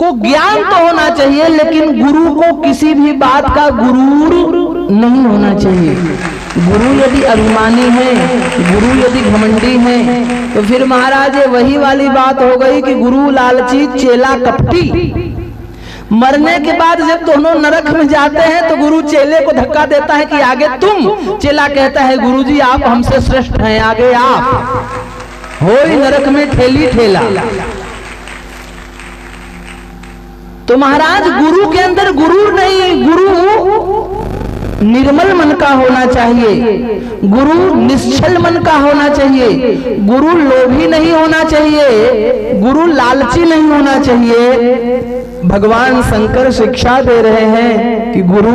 को ज्ञान तो होना चाहिए, लेकिन गुरु को किसी भी बात का गुरूर नहीं होना चाहिए। गुरु यदि अभिमानी है, गुरु यदि घमंडी है, तो फिर महाराज वही वाली बात हो गई कि गुरु लालची चेला कपटी। मरने के बाद जब दोनों नरक में जाते हैं तो गुरु चेले को धक्का देता है कि आगे तुम। चेला कहता है गुरुजी आप हमसे श्रेष्ठ हैं, आगे आप। होई नरक में ठेली ठेला। तो महाराज गुरु के अंदर गुरूर नहीं, गुरु निर्मल मन का होना चाहिए, गुरु निश्चल मन का होना चाहिए, गुरु लोभी नहीं होना चाहिए, गुरु लालची नहीं होना चाहिए। भगवान शंकर शिक्षा दे रहे हैं कि गुरु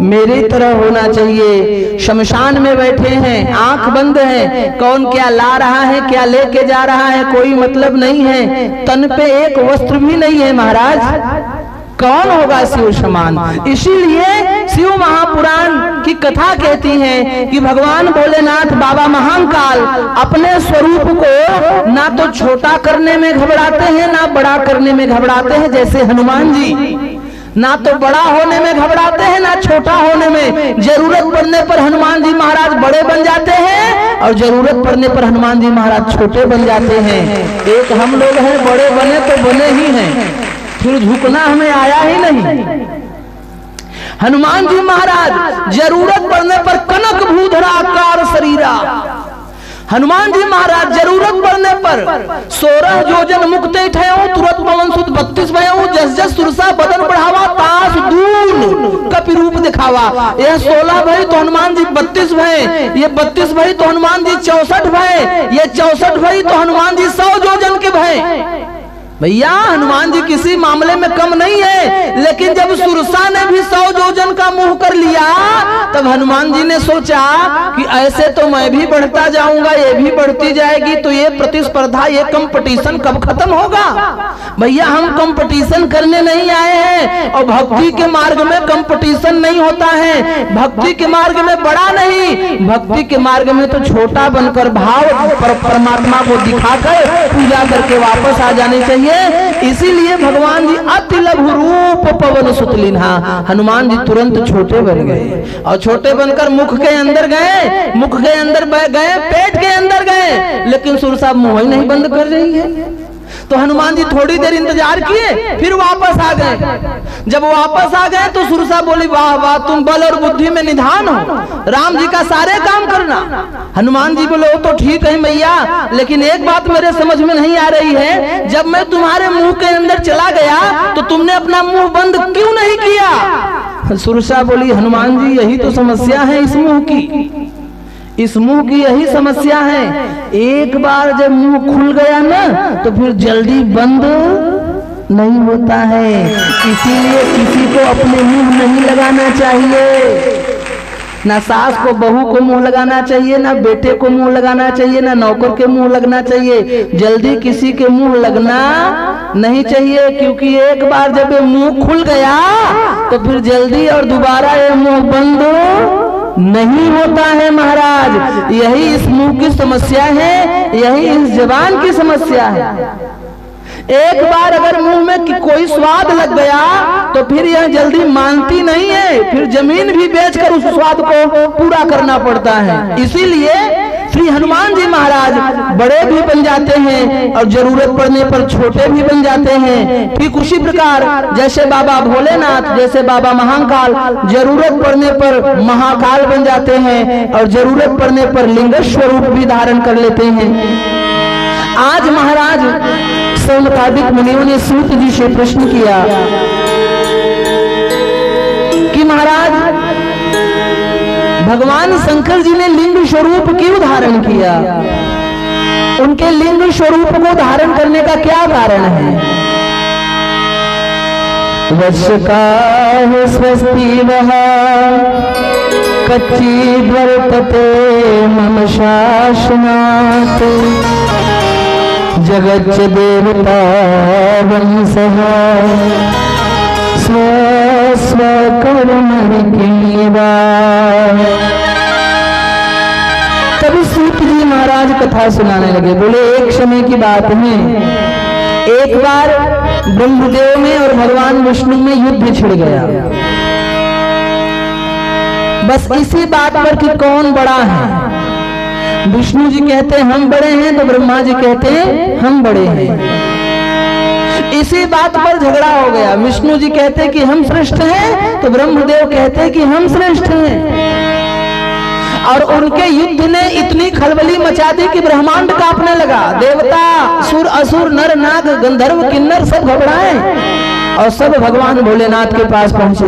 मेरी तरह होना चाहिए। शमशान में बैठे हैं, आंख बंद है, कौन क्या ला रहा है, क्या लेके जा रहा है, कोई मतलब नहीं है, तन पे एक वस्त्र भी नहीं है महाराज, कौन होगा शिव समान। इसीलिए शिव महापुराण की कथा कहती है कि भगवान भोलेनाथ बाबा महाकाल अपने स्वरूप को ना तो छोटा करने में घबराते हैं, ना बड़ा करने में घबराते हैं जैसे हनुमान जी, ना तो बड़ा होने में घबराते हैं ना छोटा होने में। जरूरत पड़ने पर हनुमान जी महाराज बड़े बन जाते हैं और जरूरत पड़ने पर हनुमान जी महाराज छोटे बन जाते हैं। एक हम लोग हैं बड़े बने तो बने ही हैं, फिर झुकना हमें आया ही नहीं। हनुमान जी महाराज जरूरत पड़ने पर कनक भूधरा आकार शरीरा। हनुमान जी महाराज जरूरत पड़ने पर 16 योजन मुक्ते ठयो तुरंत पवन सुत 32 भयो जस जस सुरसा बदन बढ़ावा तास दून कपि रूप दिखावा। यह 16 भई तो हनुमान जी 32 भय, ये 32 भई तो हनुमान जी 64 भय, ये 64 भई तो हनुमान जी 100 योजन के भय। भैया हनुमान जी किसी मामले में कम नहीं है, लेकिन जब सुरसा ने भी 100 योजन का मुंह कर लिया तब हनुमान जी ने सोचा कि ऐसे तो मैं भी बढ़ता जाऊंगा, ये भी बढ़ती जाएगी, तो ये प्रतिस्पर्धा, ये कंपटीशन कब खत्म होगा। भैया हम कंपटीशन करने नहीं आए हैं, और भक्ति के मार्ग में कंपटीशन नहीं होता है। भक्ति के मार्ग में बड़ा नहीं, भक्ति के मार्ग में तो छोटा बनकर भाव परमात्मा को दिखाकर पूजा करके वापस आ जानी चाहिए। इसीलिए भगवान जी अति लघु रूप पवन सुतलिन्हा, हनुमान जी तुरंत छोटे बन गए और छोटे बनकर मुख के अंदर गए, मुख के अंदर गए, पेट के अंदर गए, लेकिन सुरसा मुंह ही नहीं बंद कर रही है। तो हनुमान जी थोड़ी देर इंतजार किए, फिर वापस आ गए। जब वापस आ गए तो सुरसा बोली वाह वाह तुम बल और बुद्धि में निधान हो, राम जी का सारे काम करना। हनुमान जी बोले वो तो ठीक है मैया, लेकिन एक बात मेरे समझ में नहीं आ रही है, जब मैं तुम्हारे मुंह के अंदर चला गया तो तुमने अपना मुंह बंद क्यों नहीं किया। सुरसा बोली हनुमान जी यही तो समस्या है इस मुंह की, इस मुंह की यही समस्या है। एक बार जब मुंह खुल गया ना तो फिर जल्दी बंद नहीं होता है, इसीलिए किसी को अपने मुंह नहीं लगाना चाहिए। ना सास को बहू को मुंह लगाना चाहिए, ना बेटे को मुंह लगाना चाहिए, ना नौकर के मुंह लगना चाहिए। जल्दी किसी के मुंह लगना नहीं चाहिए, क्योंकि एक बार जब ये मुंह खुल गया तो फिर जल्दी और दोबारा ये मुंह बंद नहीं होता है महाराज। यही इस मुंह की समस्या है, यही इस जबान की समस्या है। एक बार अगर मुंह में कोई स्वाद लग गया तो फिर यह जल्दी मानती नहीं है, फिर जमीन भी बेचकर उस स्वाद को पूरा करना पड़ता है। इसीलिए श्री हनुमान जी महाराज बड़े भी बन जाते हैं और जरूरत पड़ने पर छोटे भी बन जाते हैं। ठीक उसी प्रकार जैसे बाबा भोलेनाथ, जैसे बाबा महाकाल जरूरत पड़ने पर महाकाल बन जाते हैं और जरूरत पड़ने पर लिंग स्वरूप भी धारण कर लेते हैं। आज महाराज मुताबिक मुनियों ने सूत जी से प्रश्न किया कि महाराज भगवान शंकर जी ने लिंग स्वरूप क्यों धारण किया, उनके लिंग स्वरूप को धारण करने का क्या कारण है। वश का है स्वस्ति वहा कच्ची वर्तते मम शासनात् जगच्च देवता वंशः स्व स्वकर्मणि कीवा। तभी सूत जी महाराज कथा सुनाने लगे। बोले एक समय की बात है एक बार ब्रह्मदेव में और भगवान विष्णु में युद्ध छिड़ गया, बस इसी बात पर कि कौन बड़ा है। विष्णु जी कहते हम बड़े हैं तो ब्रह्मा जी कहते हम बड़े हैं। इसी बात पर झगड़ा हो गया। विष्णु जी कहते कि हम श्रेष्ठ हैं तो ब्रह्मदेव कहते कि हम श्रेष्ठ हैं। और उनके युद्ध ने इतनी खलबली मचा दी कि ब्रह्मांड कांपने लगा। देवता, सुर, असुर, नर, नाग, गंधर्व, किन्नर सब घबराए और सब भगवान भोलेनाथ के पास पहुंचे।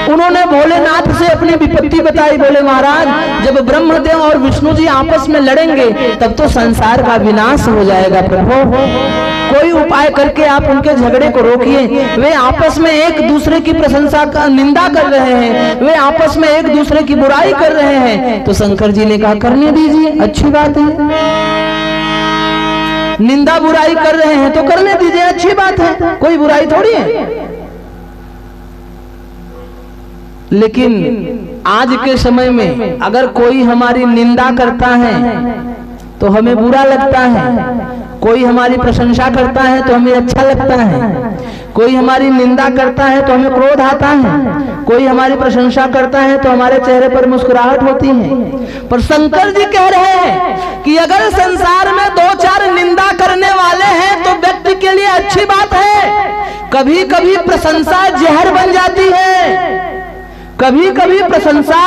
उन्होंने भोलेनाथ से अपनी विपत्ति बताई। बोले महाराज, जब ब्रह्मदेव और विष्णु जी आपस में लड़ेंगे तब तो संसार का विनाश हो जाएगा। प्रभु, कोई उपाय करके आप उनके झगड़े को रोकिए। वे आपस में एक दूसरे की प्रशंसा का निंदा कर रहे हैं, वे आपस में एक दूसरे की बुराई कर रहे हैं। तो शंकर जी ने कहा करने दीजिए, अच्छी बात है। निंदा बुराई कर रहे हैं तो करने दीजिए, अच्छी बात है, कोई बुराई थोड़ी है। लेकिन आज के समय में अगर कोई हमारी निंदा करता है तो हमें बुरा लगता है, कोई हमारी प्रशंसा करता है तो हमें अच्छा लगता है, कोई हमारी निंदा करता है तो हमें क्रोध आता है, कोई हमारी प्रशंसा करता है तो हमारे चेहरे पर मुस्कुराहट होती है। पर शंकर जी कह रहे हैं कि अगर संसार में दो चार निंदा करने वाले हैं तो व्यक्ति के लिए अच्छी बात है। कभी कभी प्रशंसा जहर बन जाती है, कभी कभी प्रशंसा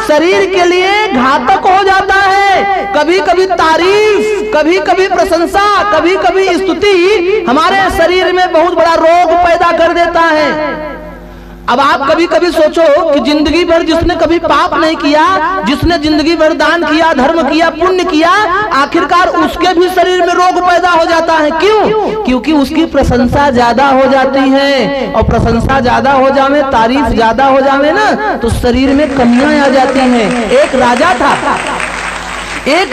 शरीर के लिए घातक हो जाता है। कभी कभी तारीफ, कभी कभी प्रशंसा, कभी कभी स्तुति हमारे शरीर में बहुत बड़ा रोग पैदा कर देता है। अब आप कभी कभी सोचो कि जिंदगी भर जिसने कभी पाप नहीं किया, जिसने जिंदगी भर दान किया, धर्म किया, पुण्य किया, आखिरकार उसके भी शरीर में रोग पैदा हो जाता है। क्यों? क्योंकि उसकी प्रशंसा ज्यादा हो जाती है, और प्रशंसा ज्यादा हो जावे, तारीफ ज्यादा हो जावे ना, तो शरीर में कमियां आ जाती हैं। एक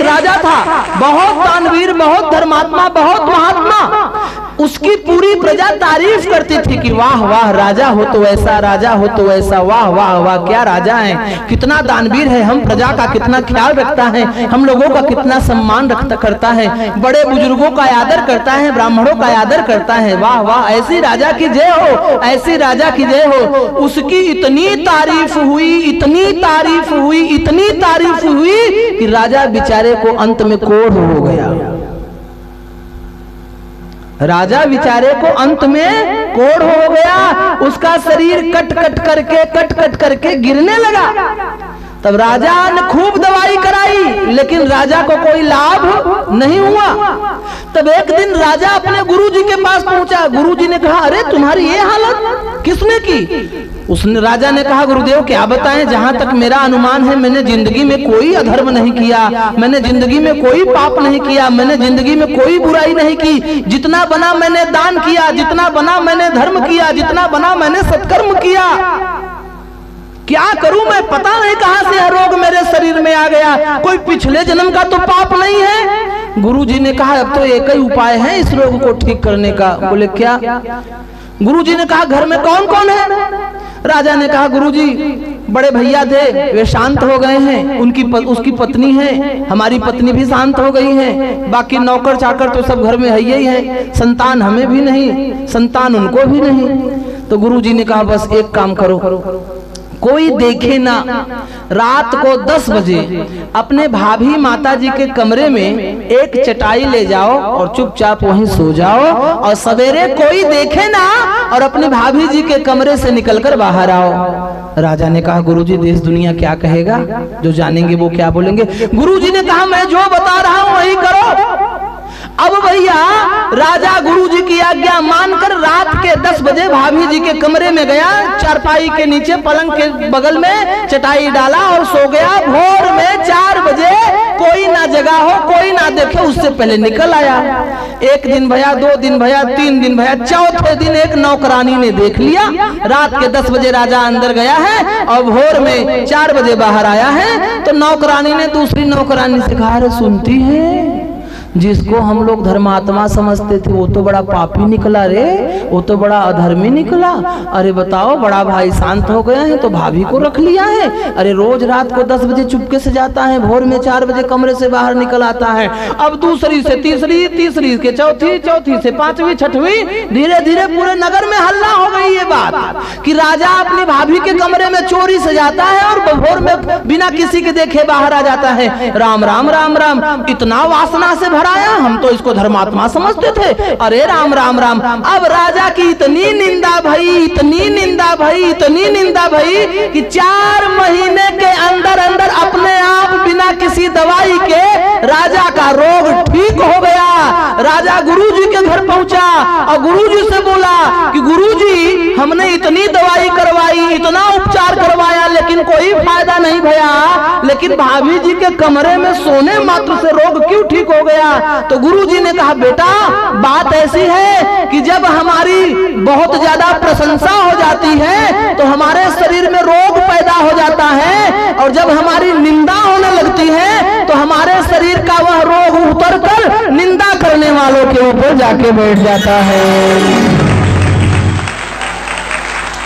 राजा था, बहुत दानवीर, बहुत धर्मात्मा, बहुत महात्मा। उसकी पूरी प्रजा तारीफ करती थी कि वाह वाह, राजा हो तो ऐसा, राजा हो तो ऐसा, वाह वाह वाह, क्या राजा है, कितना दानवीर है, हम प्रजा का कितना ख्याल रखता है, हम लोगों का कितना सम्मान करता है, बड़े बुजुर्गों का आदर करता है, ब्राह्मणों का आदर करता है, वाह वाह, ऐसी राजा की जय हो, ऐसी राजा की जय हो। उसकी इतनी तारीफ हुई, इतनी तारीफ हुई, इतनी तारीफ हुई कि राजा बेचारे को अंत में कोढ़ हो गया। राजा बेचारे को अंत में कोढ़ हो गया, उसका शरीर कट कट करके गिरने लगा। तब राजा ने खूब दवाई कराई, लेकिन राजा को कोई लाभ नहीं हुआ। तब एक दिन राजा अपने गुरुजी के पास पहुंचा। गुरुजी ने कहा, अरे तुम्हारी ये हालत किसने की? उसने, राजा ने कहा, गुरुदेव क्या बताएं, जहां तक मेरा अनुमान है मैंने जिंदगी में कोई अधर्म नहीं किया, मैंने जिंदगी में कोई पाप नहीं किया, मैंने जिंदगी में कोई बुराई नहीं की। जितना बना मैंने दान किया, जितना बना मैंने धर्म किया, जितना बना मैंने सत्कर्म किया। क्या करूं मैं, पता नहीं कहां से यह रोग मेरे शरीर में आ गया, कोई पिछले जन्म का तो पाप नहीं है। गुरुजी ने कहा, अब तो एक ही उपाय है इस रोग को ठीक करने का। बोले क्या? गुरुजी ने कहा, घर में कौन कौन है? राजा ने कहा, गुरुजी बड़े भैया थे, वे शांत हो गए हैं, उसकी पत्नी है, हमारी पत्नी भी शांत हो गई है, बाकी नौकर चाकर तो सब घर में है ही है, संतान हमें भी नहीं, संतान उनको भी नहीं। तो गुरुजी ने कहा, बस एक काम करो, कोई देखे ना, रात को 10 बजे अपने भाभी माता जी के कमरे में एक चटाई ले जाओ और चुपचाप वहीं सो जाओ, और सवेरे कोई देखे ना और अपनी भाभी जी के कमरे से निकलकर बाहर आओ। राजा ने कहा, गुरुजी देश दुनिया क्या कहेगा, जो जानेंगे वो क्या बोलेंगे। गुरुजी ने कहा, मैं जो बता रहा हूं वही करो। अब भैया राजा गुरुजी की आज्ञा मानकर रात के 10 बजे भाभी जी के कमरे में गया, चारपाई के नीचे पलंग के बगल में चटाई डाला और सो गया। भोर में 4 बजे कोई ना जगा हो, कोई ना देखे, उससे पहले निकल आया। 1 दिन भया, 2 दिन भया, 3 दिन भया, चौथे दिन एक नौकरानी ने देख लिया। रात के 10 बजे राजा अंदर गया है और भोर में 4 बजे बाहर आया है। तो नौकरानी ने दूसरी नौकरानी से कहा, अरे सुनती है जिसको हम लोग धर्मात्मा समझते थे वो तो बड़ा पापी निकला रे, वो तो बड़ा अधर्मी निकला। अरे बताओ, बड़ा भाई शांत हो गया है तो भाभी को रख लिया है। अरे रोज रात को 10 बजे चुपके से जाता है, भोर में 4 बजे कमरे से बाहर निकल आता है। अब दूसरी से तीसरी, तीसरी के चौथी, चौथी से 5वीं, 6वीं, धीरे धीरे पूरे नगर में हल्ला हो गई ये बात कि राजा अपनी भाभी के कमरे में चोरी से जाता है और भोर में बिना किसी के देखे बाहर आ जाता है। राम राम राम राम, इतना वासना से भराया, हम तो इसको धर्मात्मा समझते थे। अरे राम राम राम। अब राजा की इतनी निंदा भई, इतनी निंदा भई, इतनी निंदा भई कि 4 महीने के अंदर अंदर अपने आप बिना किसी दवाई के राजा का रोग ठीक हो गया। राजा गुरुजी के घर पहुंचा और गुरुजी से बोला कि गुरुजी, हमने इतनी दवाई करवाई, इतना उपचार करवाया, लेकिन कोई फायदा नहीं भया, लेकिन भाभी जी के कमरे में सोने मात्र से रोग क्यों ठीक हो गया? तो गुरुजी ने कहा, बेटा बात ऐसी है कि जब हमारी बहुत ज्यादा प्रशंसा हो जाती है तो हमारे शरीर में रोग पैदा हो जाता है, और जब हमारी निंदा होने लगती है तो हमारे शरीर का वह रोग उतरकर निंदा करने वालों के ऊपर जाके बैठ जाता है।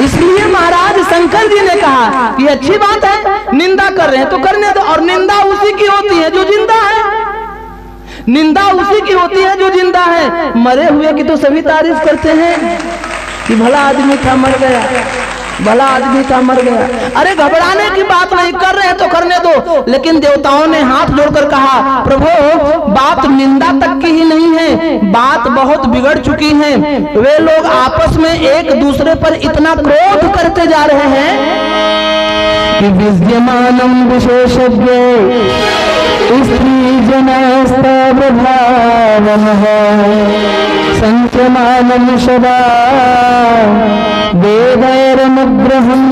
इसलिए महाराज शंकर जी ने कहा कि अच्छी बात है, निंदा कर रहे हैं तो करने दो, और निंदा उसी की होती है जो जिंदा है, निंदा उसी की होती है जो जिंदा है। मरे हुए की तो सभी तारीफ करते हैं कि भला आदमी था मर गया, भला आदमी था मर गया। अरे घबराने की बात नहीं, कर रहे हैं तो करने दो। लेकिन देवताओं ने हाथ जोड़कर कहा, प्रभु बात निंदा तक की ही नहीं है, बात बहुत बिगड़ चुकी है। वे लोग आपस में एक दूसरे पर इतना क्रोध करते जा रहे हैं कि विद्यमानम विशेषज्ञ स्त्री जनस्तव भावः संचमानं सदा वेदैरनुग्रहं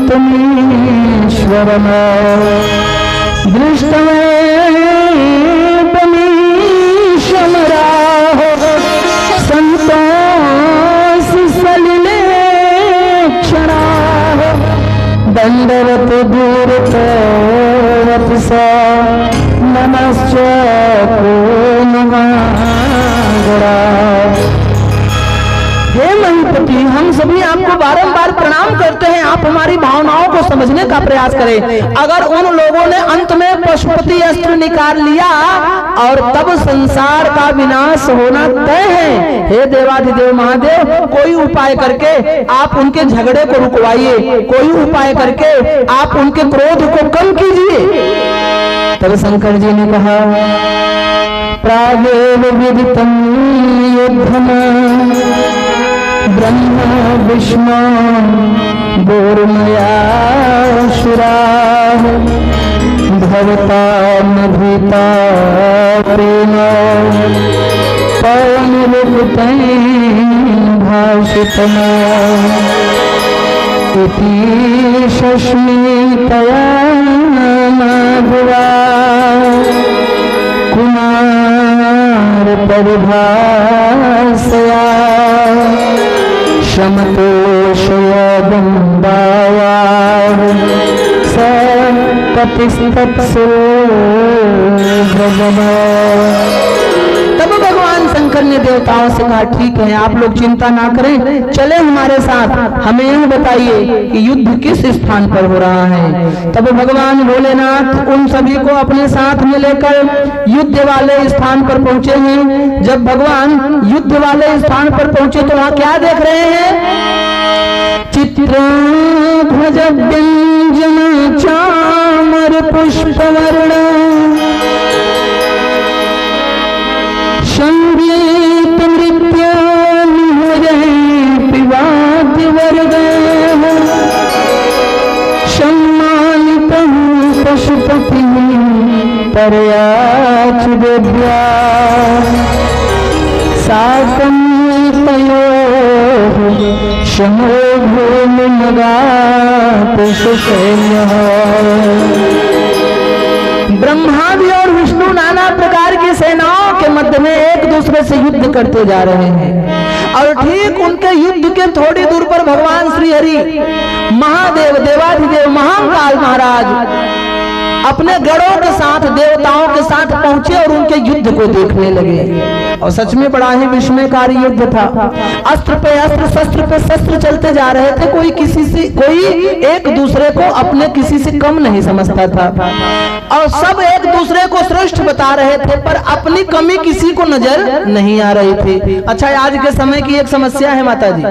तमीश्वरम् दृष्टमेतमीशमराः संतोष सलिले क्षणाः दंडवत दूरतवत सा नमश्च हे महीपति, हम सभी आपको बारंबार प्रणाम करते हैं। आप हमारी भावनाओं को समझने का प्रयास करें। अगर उन लोगों ने अंत में पशुपति अस्त्र निकाल लिया और तब संसार का विनाश होना तय है। हे देवाधिदेव महादेव, कोई उपाय करके आप उनके झगड़े को रुकवाइए, कोई उपाय करके आप उनके क्रोध को कम कीजिए। तब शंकर जी ने कहा, प्रागेव विदितं युद्धम ब्रह्म विष्णु गोर्मया शुराः भवता भीता प्रेम पवनरुक्तैः भाषितम् इति शश्मितया कुमार परिभाषया शमतोषयदम्बाया सपतिस्तत्सो तब भगवान शंकर ने देवताओं से कहा, ठीक है, आप लोग चिंता ना करें, चले हमारे साथ, हमें यह बताइए कि युद्ध किस स्थान पर हो रहा है। तब भगवान भोलेनाथ उन सभी को अपने साथ में लेकर युद्ध वाले स्थान पर पहुंचे हैं। जब भगवान युद्ध वाले स्थान पर पहुंचे तो वहां क्या देख रहे हैं? चित्रध्वज व्यंजन चामर पुष्पवर्ण संगीत नृत्य पिवाद्य वर्ग सम्मानित पशुपति परयाच देव्या साकं तयोः शमो भूमिमगात् सुसैन्यः। ब्रह्मादि और विष्णु नाना प्रकार की सेनाओं के मध्य में एक दूसरे से युद्ध करते जा रहे हैं, और ठीक उनके युद्ध के थोड़ी दूर पर भगवान श्री हरि महादेव देवाधिदेव महाकाल महाराज अपने गणों के साथ, देवताओं के साथ पहुंचे और उनके युद्ध को देखने लगे। और सच में बड़ा ही विस्मयकारी युद्ध था। अस्त्र पे अस्त्र, शस्त्र पे शस्त्र चलते जा रहे थे। कोई एक दूसरे को अपने किसी से कम नहीं समझता था और सब एक दूसरे को श्रेष्ठ बता रहे थे, पर अपनी कमी किसी को नजर नहीं आ रही थी। अच्छा, आज के समय की एक समस्या है माता जी।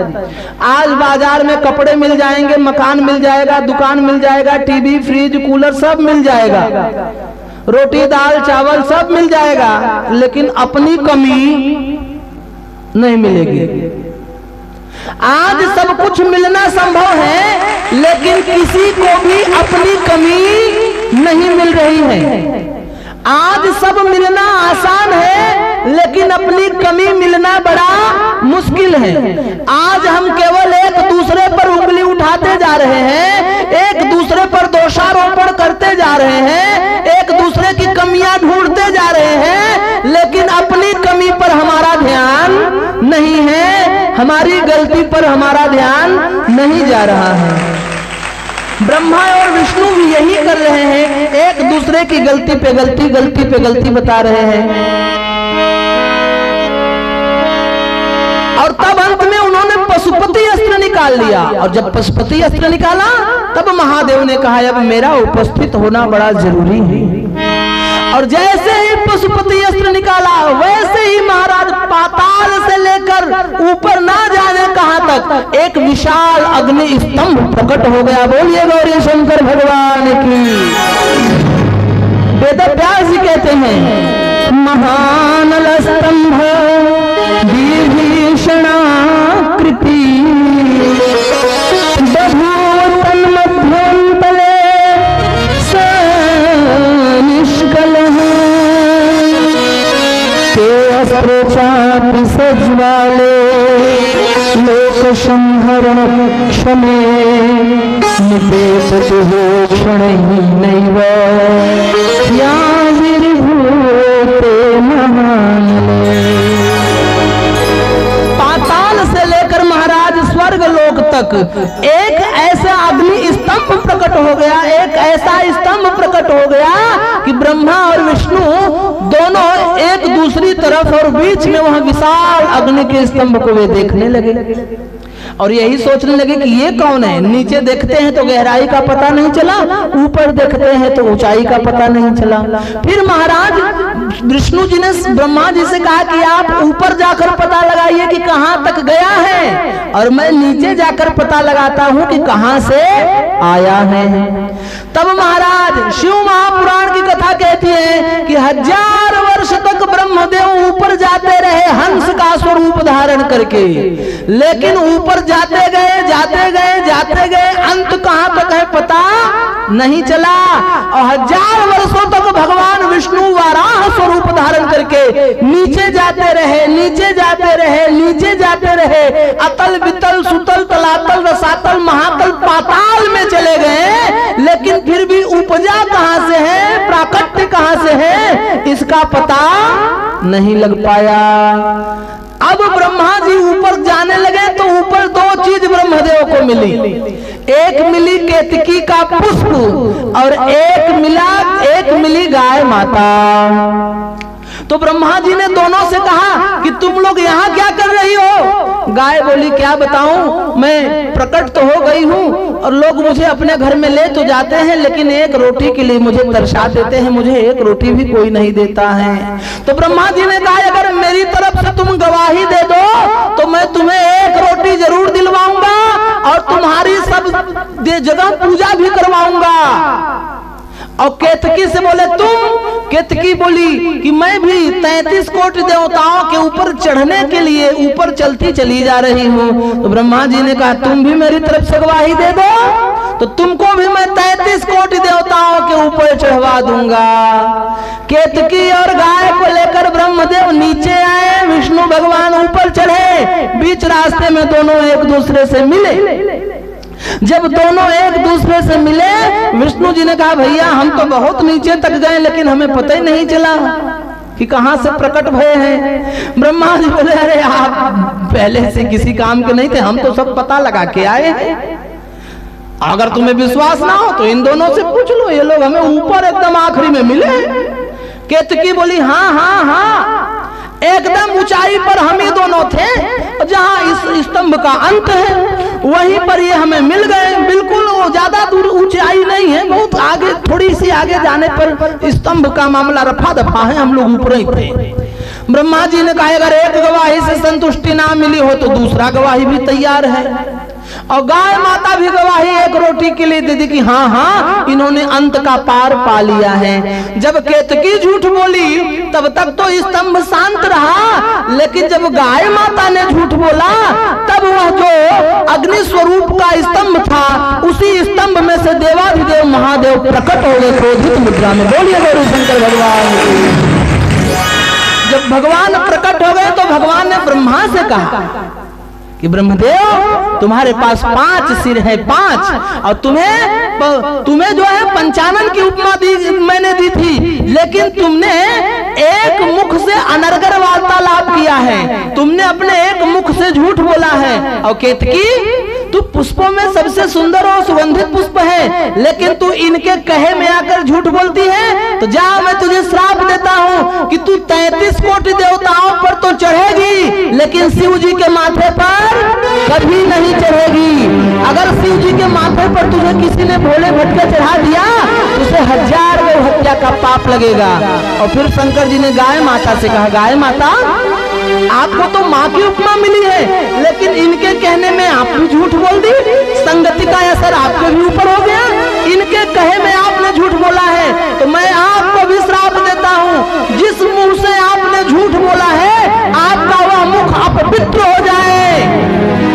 आज बाजार में कपड़े मिल जाएंगे, मकान मिल जाएगा, दुकान मिल जाएगा, टीवी, फ्रिज, कूलर सब मिल जाएगा, रोटी, दाल, चावल सब मिल जाएगा, लेकिन अपनी कमी नहीं मिलेगी। आज सब कुछ मिलना संभव है, लेकिन किसी को भी अपनी कमी नहीं मिल रही है। आज सब मिलना आसान है, लेकिन अपनी कमी मिलना बड़ा मुश्किल है। आज हम केवल एक दूसरे पर उंगली उठाते जा रहे हैं, एक दूसरे पर दोषारोपण करते जा रहे हैं, एक दूसरे की कमियां ढूंढते जा रहे हैं, लेकिन अपनी कमी पर हमारा ध्यान नहीं है, हमारी गलती पर हमारा ध्यान नहीं जा रहा है। ब्रह्मा और विष्णु भी यही कर रहे हैं, एक दूसरे की गलती पे गलती, गलती पे गलती बता रहे हैं। और तब अंत में उन्होंने पशुपति अस्त्र निकाल लिया, और जब पशुपति अस्त्र निकाला तब महादेव ने कहा अब मेरा उपस्थित होना बड़ा जरूरी है। और जैसे ही पशुपति अस्त्र निकाला, वैसे ही महाराज पाताल से लेकर ऊपर ना जाने कहां तक एक विशाल अग्नि स्तंभ प्रकट हो गया। बोलिए गौरी शंकर भगवान की। वेद व्यास जी कहते हैं महानल स्तंभ विभीषणाकृति बभूतन मध्यंतले निष्कल चापि सज्वाले लोक संहरण क्षमे निपेशति हो क्षणैनैव या विर्भूते महानले। पाताल से लेकर महाराज स्वर्ग लोक तक एक ऐसा अग्नि स्तंभ प्रकट हो गया, एक ऐसा स्तंभ प्रकट हो गया कि ब्रह्मा और विष्णु दोनों एक दूसरी तरफ और बीच में वहां विशाल अग्नि के स्तंभ को वे देखने लगे और यही सोचने लगे कि ये कौन है। नीचे देखते हैं तो गहराई का पता नहीं चला, ऊपर देखते हैं तो ऊंचाई का पता नहीं चला। फिर महाराज विष्णु जी ने ब्रह्मा जी से कहा कि आप ऊपर जाकर पता लगाइए कि कहां तक गया है, और मैं नीचे जाकर पता लगाता हूं कि कहां से आया है। तब महाराज शिव महापुराण की कथा कहती है कि 1000 वर्ष तक ब्रह्मदेव ऊपर जाते रहे हंस का स्वरूप धारण करके, लेकिन ऊपर जाते गए जाते गए जाते गए अंत कहां तक है पता नहीं चला। और 1000 वर्षों तक भगवान विष्णु वाराह स्वरूप धारण करके नीचे जाते रहे, नीचे जाते रहे, नीचे जाते रहे, अतल वितल सुतल तलातल रसातल महातल पाताल में चले गए, लेकिन फिर भी उपजा कहां से है, प्राकट्य कहां से है, इसका पता नहीं लग पाया। अब ब्रह्मा जी ऊपर जाने लगे तो ऊपर 2 चीज ब्रह्मदेव को मिली। एक मिली केतकी का पुष्प और एक मिली गाय माता। तो ब्रह्मा जी ने दोनों से कहा कि तुम लोग यहाँ क्या कर रही हो। गाय बोली क्या बताऊं, मैं प्रकट तो हो गई हूँ और लोग मुझे अपने घर में ले तो जाते हैं, लेकिन एक रोटी के लिए मुझे तरसा देते हैं, मुझे एक रोटी भी कोई नहीं देता है। तो ब्रह्मा जी ने कहा अगर मेरी तरफ से तुम गवाही दे दो तो मैं तुम्हें एक रोटी जरूर दिलवाऊंगा और तुम्हारी सब जगह पूजा भी करवाऊंगा। और केतकी से बोले तुम, केतकी बोली कि मैं भी 33 कोटि देवताओं के ऊपर चढ़ने के लिए ऊपर चलती चली जा रही हूँ। तो ब्रह्मा जी ने कहा तुम भी मेरी तरफ से गवाही दे दो तो तुमको भी मैं 33 कोटि देवताओं के ऊपर चढ़वा दूंगा। केतकी और गाय को लेकर ब्रह्मदेव नीचे आए, विष्णु भगवान ऊपर चढ़े। बीच रास्ते में दोनों एक दूसरे से मिले। जब दोनों एक दूसरे से मिले, विष्णु जी ने कहा भैया हम तो बहुत नीचे तक गए लेकिन हमें पता ही नहीं चला कि कहां से प्रकट भये हैं। ब्रह्मा जी बोले अरे आप पहले से किसी काम के नहीं थे, हम तो सब पता लगा के आए हैं। अगर तुम्हें विश्वास ना हो तो इन दोनों से पूछ लो, ये लोग हमें ऊपर एकदम आखिरी में मिले। केतकी बोली हाँ हाँ हाँ, एकदम ऊंचाई पर हम ही दोनों थे, जहां इस स्तंभ का अंत है वहीं पर ये हमें मिल गए। बिल्कुल वो ज्यादा दूर ऊंचाई नहीं है, बहुत आगे, थोड़ी सी आगे जाने पर स्तंभ का मामला रफा दफा है, हम लोग ऊपर ही थे। ब्रह्मा जी ने कहा अगर एक गवाही से संतुष्टि ना मिली हो तो दूसरा गवाही भी तैयार है। और गाय माता भी गवाही एक रोटी के लिए दे दी कि हाँ हाँ इन्होंने अंत का पार पा लिया है। जब केतकी झूठ बोली तब तक तो स्तंभ शांत रहा, लेकिन जब गाय माता ने झूठ बोला तब वह जो अग्नि स्वरूप का स्तंभ था उसी स्तंभ में से देवाधिदेव महादेव प्रकट हो गए क्रोधित मुद्रा में। बोलिए गौरी शंकर भगवान। जब भगवान प्रकट हो गए तो भगवान ने ब्रह्मा से कहा कि ब्रह्मदेव तुम्हारे पास 5 सिर है, 5, और तुम्हें जो है पंचानन की उपमा मैंने दी थी, लेकिन तुमने एक मुख से अनर्गल वार्तालाप किया है, तुमने अपने एक मुख से झूठ बोला है। और केतकी तू पुष्पों में सबसे सुंदर और सुगंधित पुष्प है, लेकिन तू इनके कहे में आकर झूठ बोलती है। तो जा मैं तुझे श्राप देता हूँ कि तू 33 कोटि देवताओं पर तो चढ़ेगी, लेकिन शिव जी के माथे पर कभी नहीं चढ़ेगी। अगर शिव जी के माथे पर तुझे किसी ने भोले भटके चढ़ा दिया तो उसे 1000 गौ हत्या का पाप लगेगा। और फिर शंकर जी ने गाय माता से कहा गाय माता आपको तो माँ की उपमा मिली है, लेकिन इनके कहने में आप भी झूठ बोल दी, संगति का असर आपके भी ऊपर हो गया, इनके कहे में आपने झूठ बोला है। तो मैं आपको भी श्राप देता हूँ, जिस मुंह से आपने झूठ बोला है आपका वह मुख अपवित्र हो जाए।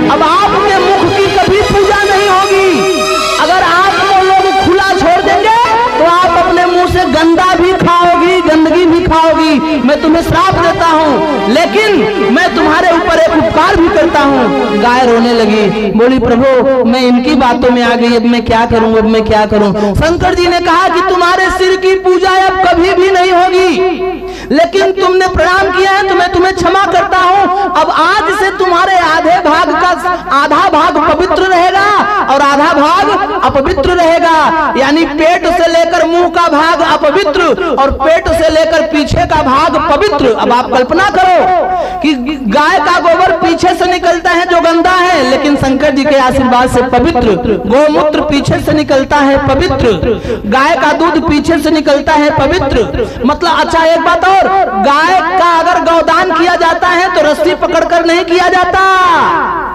अब आपके मुख की कभी पूजा नहीं होगी। अगर आपको लोग खुला छोड़ देंगे तो आप अपने मुंह से गंदा भी खाओगी, गंदगी भी खाओगी। मैं तुम्हें श्राप देता हूँ, लेकिन मैं तुम्हारे ऊपर एक उपकार भी करता हूँ। गाय रोने लगी, बोली प्रभु मैं इनकी बातों में आ गई, अब मैं क्या करूं, अब मैं क्या करूं। शंकर जी ने कहा कि तुम्हारे सिर की पूजा अब कभी भी नहीं होगी, लेकिन तुमने प्रणाम किया है तो मैं तुम्हें क्षमा करता हूं। अब आज से तुम्हारे आधे भाग का आधा भाग पवित्र रहेगा और आधा भाग अपवित्र रहेगा, यानी पेट से लेकर मुंह का भाग अपवित्र और पेट से लेकर पीछे का भाग पवित्र। अब आप कल्पना करो कि गाय का गोबर पीछे से निकलता है जो गंदा है, लेकिन शंकर जी के आशीर्वाद से पवित्र। गोमूत्र पीछे से निकलता है पवित्र, गाय का दूध पीछे से निकलता है पवित्र। मतलब अच्छा एक बात और, गाय का अगर गौदान किया जाता है तो रस्सी पकड़कर नहीं किया जाता,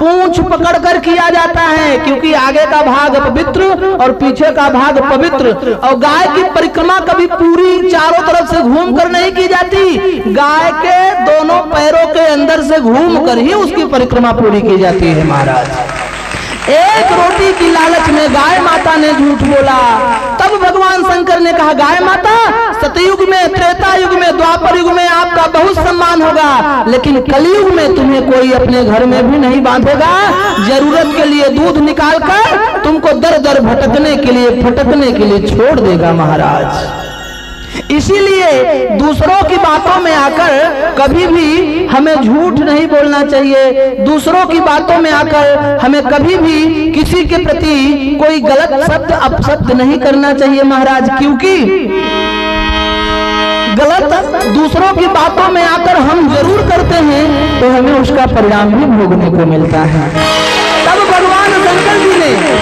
पूंछ पकड़कर किया जाता है, क्योंकि आगे का भाग पवित्र और पीछे का भाग पवित्र। और गाय की परिक्रमा कभी पूरी चारों तरफ से घूम कर नहीं की जाती, गाय के दोनों पैरों के अंदर से घूम कर ही उसकी परिक्रमा पूरी की जाती है महाराज। एक रोटी की लालच में गाय माता ने झूठ बोला। तब भगवान शंकर ने कहा गाय माता सतयुग में, त्रेता युग में, द्वापर युग में आपका बहुत सम्मान होगा, लेकिन कलयुग में तुम्हें कोई अपने घर में भी नहीं बांधेगा। जरूरत के लिए दूध निकाल कर तुमको दर दर भटकने के लिए, फटकने के लिए छोड़ देगा महाराज। इसीलिए दूसरों की बातों में आकर कभी भी हमें झूठ नहीं बोलना चाहिए। दूसरों की बातों में आकर हमें कभी भी किसी के प्रति कोई गलत शब्द अपशब्द नहीं करना चाहिए महाराज, क्योंकि गलत दूसरों की बातों में आकर हम जरूर करते हैं तो हमें उसका परिणाम भी भोगने को मिलता है। तब भगवान शंकर जी ने